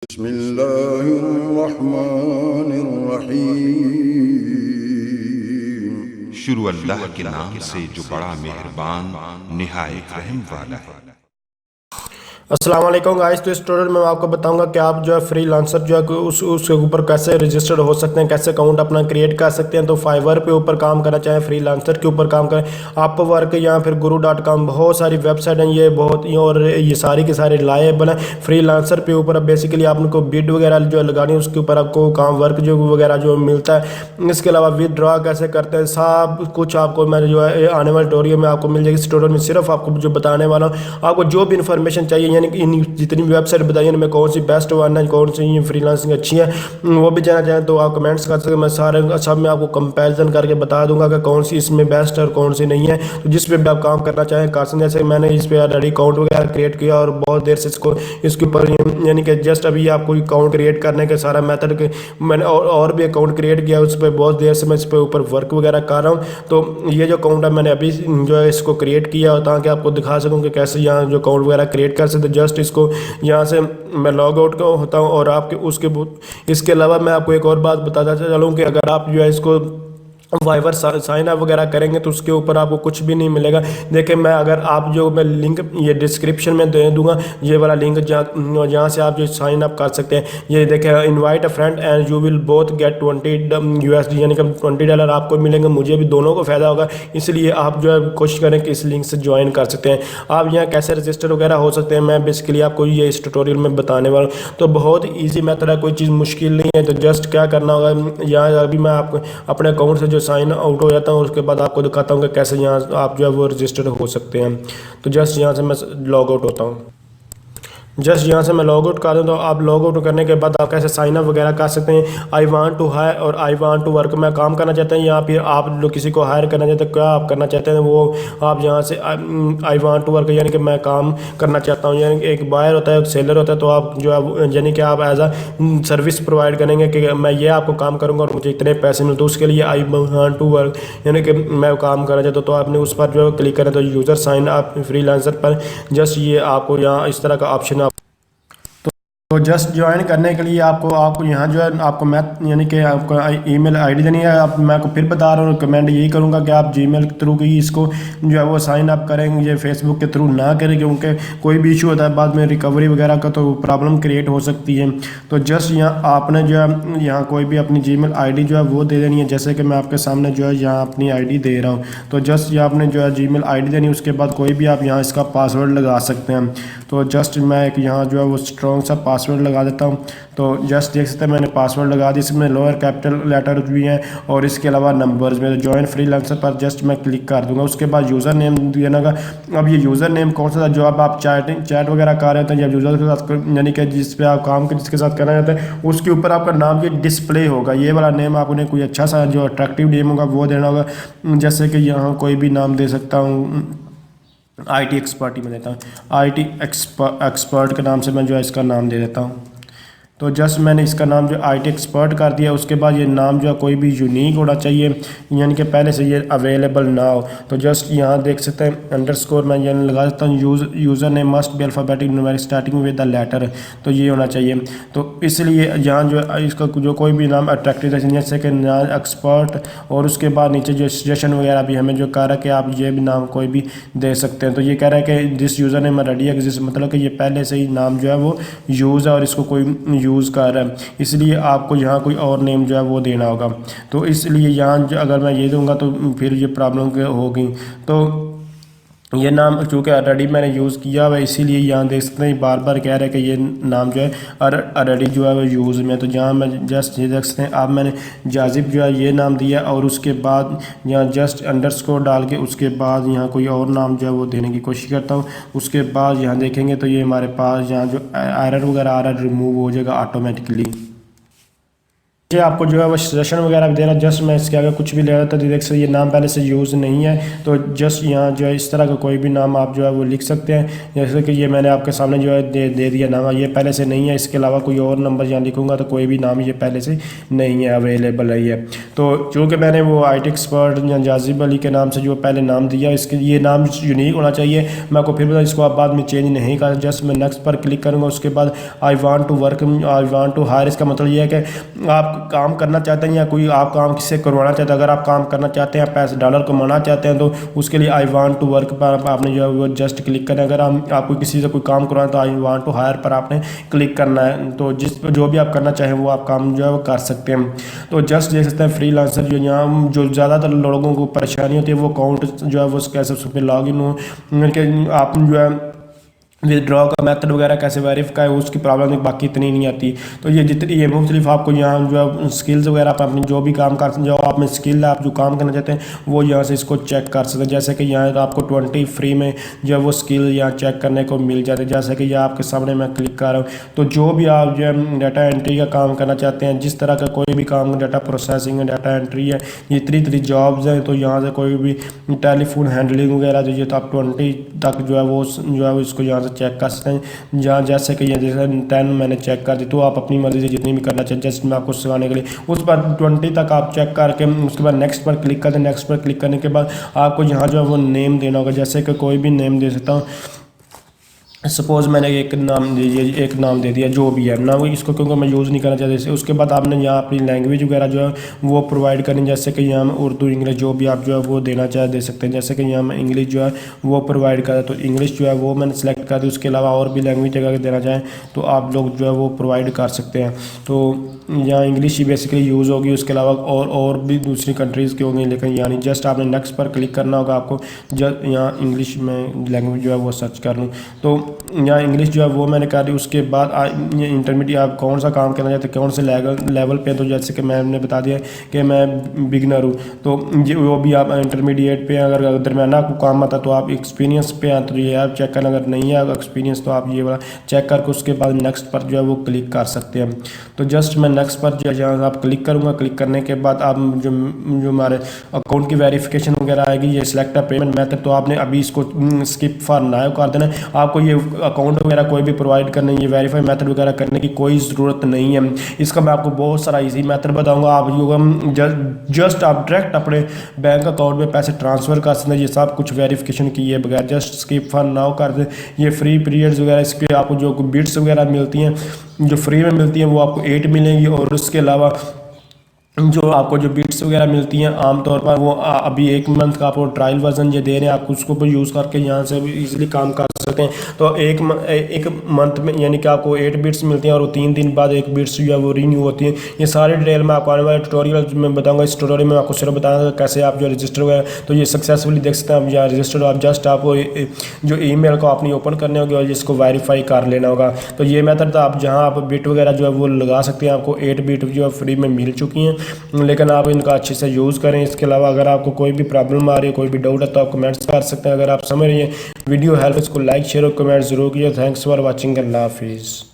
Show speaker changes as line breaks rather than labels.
बिस्मिल्लाहिर्रहमानिर्रहीम।
शुरू अल्लाह के नाम से जो बड़ा मेहरबान निहायत रहम वाला है।
अस्सलाम वालेकुम गाइस। तो इस ट्यूटोरियल में मैं आपको बताऊंगा कि आप जो है फ्रीलांसर जो है उसके ऊपर कैसे रजिस्टर्ड हो सकते हैं, कैसे अकाउंट अपना क्रिएट कर सकते हैं। तो फाइवर पे ऊपर काम करना चाहें, फ्रीलांसर के ऊपर काम करें, अपवर्क या फिर guru.com, बहुत सारी वेबसाइट हैं ये बहुत और ये सारी के सारे लाएबल हैं। फ्रीलांसर पे ऊपर अब बेसिकली आपको बिड वगैरह जो है लगानी है, उसके ऊपर आपको काम वर्क जो वगैरह जो मिलता है। इसके अलावा विदड्रॉ कैसे करते हैं, सब कुछ आपको मैं जो है आने वाले ट्यूटोरियल में आपको मिल जाएगी। इस ट्यूटोरियल में सिर्फ आपको जो बताने वाला हूँ, आपको जो भी इन्फॉर्मेशन चाहिए, यानी कि इन जितनी भी वेबसाइट बताइए इनमें कौन सी बेस्ट वन है, कौन सी फ्रीलांसिंग अच्छी है, वो भी जानना चाहें तो आप कमेंट्स कर सकते हैं। मैं सारे सब में आपको कंपैरिजन करके बता दूंगा कि कौन सी इसमें बेस्ट है और कौन सी नहीं है। तो जिस पे भी आप काम करना चाहें कर सकते हैं। जैसे मैंने इस पर ऑलरेडी अकाउंट वगैरह क्रिएट किया और बहुत देर से इसके ऊपर यानी कि जस्ट अभी आपको अकाउंट क्रिएट करने के सारा मेथड के मैंने और भी अकाउंट क्रिएट किया, उस पर बहुत देर से मैं इस पर ऊपर वर्क वगैरह कर रहा हूँ। तो ये जो अकाउंट है मैंने अभी जो है इसको क्रिएट किया ताकि आपको दिखा सकूँ कि कैसे यहाँ जो अकाउंट वगैरह क्रिएट कर सकते। जस्ट इसको यहाँ से मैं लॉग आउट होता हूँ और आपके इसके अलावा मैं आपको एक और बात बताता चलूँ कि अगर आप जो है इसको फाइवर साइन अप वगैरह करेंगे तो उसके ऊपर आपको कुछ भी नहीं मिलेगा। देखिए मैं अगर आप जो मैं लिंक ये डिस्क्रिप्शन में दे दूंगा, ये वाला लिंक जहाँ से आप जो साइन अप कर सकते हैं। ये देखें, invite a friend and you will both get $20 यानी कि $20 आपको मिलेंगे, मुझे भी, दोनों को फ़ायदा होगा। इसलिए आप जो है कोशिश करें कि इस लिंक से ज्वाइन कर सकते हैं। आप यहाँ कैसे रजिस्टर वगैरह हो सकते हैं मैं बेसिकली आपको ये इस ट्यूटोरियल में बताने वाला हूँ। तो बहुत ईजी मेथड है, कोई चीज़ मुश्किल नहीं है। तो जस्ट क्या करना होगा, यहाँ अभी मैं आपको अपने अकाउंट से साइन आउट हो जाता हूँ, उसके बाद आपको दिखाता हूँ कि कैसे यहाँ आप जो है वो रजिस्टर्ड हो सकते हैं। तो जस्ट यहाँ से मैं लॉग आउट होता हूँ। जस्ट यहाँ से मैं लॉग आउट कर दूँ। तो आप लॉग आउट करने के बाद आप कैसे साइन अप वगैरह कर सकते हैं। आई वांट टू हायर और आई वांट टू वर्क, मैं काम करना चाहता हूँ। यहाँ पे आप लोग किसी को हायर करना चाहते हैं, क्या आप करना चाहते हैं वो आप यहाँ से आई वांट टू वर्क यानी कि मैं काम करना चाहता हूँ। यानी एक बायर होता है, एक सेलर होता है। तो आप जो है यानी कि आप एज अ सर्विस प्रोवाइड करेंगे कि मैं ये आपको काम करूँगा और मुझे इतने पैसे मिलते, तो उसके लिए आई वांट टू वर्क यानी कि मैं काम करना चाहता हूँ। तो आपने उस पर जो है क्लिक करें तो यूज़र साइन अप फ्रीलांसर पर जस्ट ये आपको यहाँ इस तरह का ऑप्शन तो जस्ट ज्वाइन करने के लिए आपको यहाँ जो है आपको यानी कि आपको ईमेल आईडी देनी है। आप मैं आपको फिर बता रहा हूँ, कमेंट यही करूँगा कि आप जीमेल के थ्रू ही इसको जो है वो साइन अप करेंगे, ये फेसबुक के थ्रू ना करें, क्योंकि कोई भी इशू होता है बाद में रिकवरी वगैरह का, तो प्रॉब्लम क्रिएट हो सकती है। तो जस्ट यहाँ आपने जो है यहाँ कोई भी अपनी जीमेल आईडी जो है वो दे देनी है। जैसे कि मैं आपके सामने जो है यहाँ अपनी आईडी दे रहा हूँ। तो जस्ट ये आपने जो है जीमेल आईडी देनी है, उसके बाद कोई भी आप यहाँ इसका पासवर्ड लगा सकते हैं। तो जस्ट मैं एक यहाँ जो है वो स्ट्रॉन्ग सा पासवर्ड लगा देता हूँ। तो जस्ट देख सकते हैं मैंने पासवर्ड लगा दिया, इसमें लोअर कैपिटल लेटर भी हैं और इसके अलावा नंबर्स में। तो ज्वाइन फ्रीलांसर पर जस्ट मैं क्लिक कर दूंगा। उसके बाद यूज़र नेम देना होगा। अब ये यूज़र नेम कौन सा था, जो अब आप चैट वगैरह कर रहे होते हैं या यूज़र के साथ यानी कि जिस पे आप काम जिसके साथ करना चाहते हैं, उसके ऊपर आपका नाम ये डिस्प्ले होगा। ये वाला नेम आप उन्हें कोई अच्छा सा जो अट्रैक्टिव नेम होगा वो देना होगा। जैसे कि यहाँ कोई भी नाम दे सकता हूँ, IT एक्सपर्ट ही मैं देता हूँ। IT एक्सपर्ट के नाम से मैं जो है इसका नाम दे देता हूँ। तो जस्ट मैंने इसका नाम जो IT एक्सपर्ट कर दिया। उसके बाद ये नाम जो है कोई भी यूनिक होना चाहिए, यानी कि पहले से ये अवेलेबल ना हो। तो जस्ट यहाँ देख सकते हैं अंडरस्कोर मैं ये लगा देता हूँ। User name must be alphabetic numeric starting with the letter, तो ये होना चाहिए। तो इसलिए यहाँ जो इसका जो कोई भी नाम अट्रैक्टिव जैसे कि नाम एक्सपर्ट, और उसके बाद नीचे जो सजेशन वगैरह भी हमें जो कह रहा है कि आप ये भी नाम कोई भी दे सकते हैं। तो ये कह रहा है कि दिस यूज़र नेम रेडी है, जिस मतलब कि ये पहले से ही नाम जो है वो यूज़ है और इसको कोई यूज़ कर रहा है, इसलिए आपको यहाँ कोई और नेम जो है वो देना होगा। तो इसलिए यहाँ अगर मैं ये दूंगा तो फिर ये प्रॉब्लम होगी। तो ये नाम चूँकि ऑलरेडी मैंने यूज़ किया हुआ है, इसीलिए यहाँ देख सकते हैं बार बार कह रहा है कि ये नाम जो है ऑलरेडी जो है वो यूज़ में। तो जहाँ मैं जस्ट ये देख सकते हैं अब मैंने जाजिब जो है ये नाम दिया और उसके बाद यहाँ जस्ट अंडरस्कोर डाल के उसके बाद यहाँ कोई और नाम जो है वो देने की कोशिश करता हूँ। उसके बाद यहाँ देखेंगे तो ये हमारे पास यहाँ जो एरर वगैरह आ रहा है रिमूव हो जाएगा ऑटोमेटिकली। आपको जो है वो सजेशन वगैरह भी देना। जस्ट मैं इसके आगे कुछ भी ले रहा था तो देख सकते ये नाम पहले से यूज़ नहीं है। तो जस्ट यहाँ जो है इस तरह का कोई भी नाम आप जो है वो लिख सकते हैं। जैसे कि ये मैंने आपके सामने जो है दे दिया नाम, ये पहले से नहीं है। इसके अलावा कोई और नंबर यहाँ लिखूँगा तो कोई भी नाम ये पहले से नहीं है, अवेलेबल है ये। तो चूँकि मैंने वो IT एक्सपर्ट या जाजिब अली के नाम से जो पहले नाम दिया, इसके ये नाम यूनिक होना चाहिए। मैं आपको फिर बता, इसको आप बाद में चेंज नहीं कर, जस्ट मैं नेक्स्ट पर क्लिक करूँगा। उसके बाद I want to work, I want to hire, इसका मतलब ये है कि आप काम करना चाहते हैं या कोई आप काम किससे करवाना चाहते हैं। अगर आप काम करना चाहते हैं, पैसे डॉलर कमाना चाहते हैं, तो उसके लिए आई वांट टू वर्क पर आपने जो है वो जस्ट क्लिक करना है। अगर आपको किसी से कोई काम करवाना है तो आई वांट टू हायर पर आपने क्लिक करना है। तो जो भी आप करना चाहें वो आप काम जो है वो कर सकते हैं। तो जस्ट देख सकते हैं फ्रीलांसर जो यहाँ जो ज़्यादातर लोगों को परेशानी होती है वो अकाउंट जो है वो कैसे उस पर लॉग इन हो, आप जो है विदड्रॉ का मेथड वगैरह कैसे वेरीफाई है उसकी प्रॉब्लम बाकी इतनी नहीं आती। तो ये जितनी ये मुख्तलिफ आपको यहाँ जो है स्किल्स वगैरह आप अपनी जो भी काम कर जो आप में स्किल है, आप जो काम करना चाहते हैं वो यहाँ से इसको चेक कर सकते हैं। जैसे कि यहाँ आपको 20 फ्री में जो है वो स्किल यहाँ चेक करने को मिल जाते हैं। जैसे कि यह आपके सामने मैं क्लिक कर रहा हूँ। तो जो भी आप जो है डाटा एंट्री का काम करना चाहते हैं, जिस तरह का कोई भी काम, डाटा प्रोसेसिंग है, डाटा एंट्री है, ये इतनी जॉब्स हैं। तो यहाँ से कोई भी टेलीफोन हैंडलिंग वगैरह जो ये तो आप 20 तक जो है वो इसको यहाँ चेक कर सकते हैं। जहाँ जैसे कि जैसे 10 मैंने चेक कर दी, तो आप अपनी मर्जी से जितनी भी करना चाहिए, जस्ट मैं आपको सिखाने के लिए उस पर 20 तक आप चेक करके उसके बाद नेक्स्ट पर क्लिक कर दें। नेक्स्ट पर क्लिक करने के बाद आपको यहाँ जो है वो नेम देना होगा। जैसे कि कोई भी नेम दे सकता हूँ, सपोज़ मैंने एक नाम दे दिया जो भी है ना, वो इसको क्योंकि मैं यूज़ नहीं करना चाहता इसे। उसके बाद आपने यहाँ अपनी लैंग्वेज वगैरह जो है वो प्रोवाइड करनी। जैसे कि यहाँ उर्दू, इंग्लिश जो भी आप जो है वो देना चाहे दे सकते हैं। जैसे कि यहाँ मैं इंग्लिश जो है वो प्रोवाइड करा, तो इंग्लिश जो है वो मैंने सेलेक्ट कर दी। उसके अलावा और भी लैंग्वेज अगर देना चाहें तो आप लोग जो है वो प्रोवाइड कर सकते हैं। तो यहाँ इंग्लिश ही बेसिकली यूज़ होगी, उसके अलावा और भी दूसरी कंट्रीज़ की होंगी, लेकिन यानी जस्ट आपने नेक्स्ट पर क्लिक करना होगा। आपको जस्ट यहाँ इंग्लिश में लैंग्वेज जो है वो सर्च कर लूँ, तो यहाँ इंग्लिश जो है वो मैंने कर दी। उसके बाद ये इंटरमीडिएट आप कौन सा काम करना चाहते हैं, कौन से लेवल पे, तो जैसे कि मैंने बता दिया कि मैं बिगनर हूँ, तो वो भी आप इंटरमीडिएट पे। अगर दरमियाना आपको काम आता तो आप एक्सपीरियंस पे हैं, तो ये आप चेक करना। अगर नहीं है एक्सपीरियंस तो आप ये वाला चेक करके उसके बाद नेक्स्ट पर जो है वो क्लिक कर सकते हैं। तो जस्ट मैं नेक्स्ट पर जो है आप क्लिक करूँगा। क्लिक करने के बाद आप जो हमारे अकाउंट की वेरिफिकेशन वगैरह आएगी, ये सिलेक्ट पेमेंट मेथड, तो आपने अभी इसको स्किप फॉर नाउ कर देना। आपको ये अकाउंट वगैरह कोई भी प्रोवाइड करने, ये वेरीफाई मेथड वगैरह करने की कोई ज़रूरत नहीं है। इसका मैं आपको बहुत सारा इजी मेथड बताऊंगा। आप जस्ट आप डायरेक्ट अपने बैंक अकाउंट में पैसे ट्रांसफ़र कर सकते हैं, ये सब कुछ वेरिफिकेशन किए बगैर। जस्ट स्किप फॉर नाउ कर दें। ये फ्री पीरियड्स वगैरह, इसके आपको जो बिट्स वगैरह मिलती हैं, जो फ्री में मिलती हैं वो आपको 8 मिलेंगी। और उसके अलावा जो आपको जो बिट्स वगैरह मिलती हैं आमतौर पर वो अभी 1 मंथ का आपको ट्रायल वर्जन ये दे रहे हैं। आप उसको भी यूज़ करके यहाँ से भी इजीली काम कर सकते हैं। तो एक मंथ में यानी कि आपको 8 बिट्स मिलती हैं और 3 दिन बाद 1 बिट्स जो है वो रीन्यू होती है। ये सारे डिटेल मैं आपको आने वाले ट्यूटोरियल में बताऊंगा। इस ट्यूटोरियल में आपको सिर्फ बताऊंगा कैसे आप जो रजिस्टर वगैरह, तो ये सक्सेसफुली देख सकते हैं आप यहाँ रजिस्टर। आप जस्ट आपको जो ईमेल को अपनी ओपन करने होगी और जिसको वेरीफाई कर लेना होगा। तो ये मेथड आप जहाँ आप बिट वगैरह जो है वो लगा सकते हैं। आपको 8 बिट जो है फ्री में मिल चुकी हैं, लेकिन आप इनका अच्छे से यूज़ करें। इसके अलावा अगर आपको कोई भी प्रॉब्लम आ रही है, कोई भी डाउट है, तो आप कमेंट्स कर सकते हैं। अगर आप समझ रही हैं वीडियो हेल्प, इसको लाइक शेयर और कमेंट जरूर कीजिए। Thanks for watching. अल्लाह हाफिज़।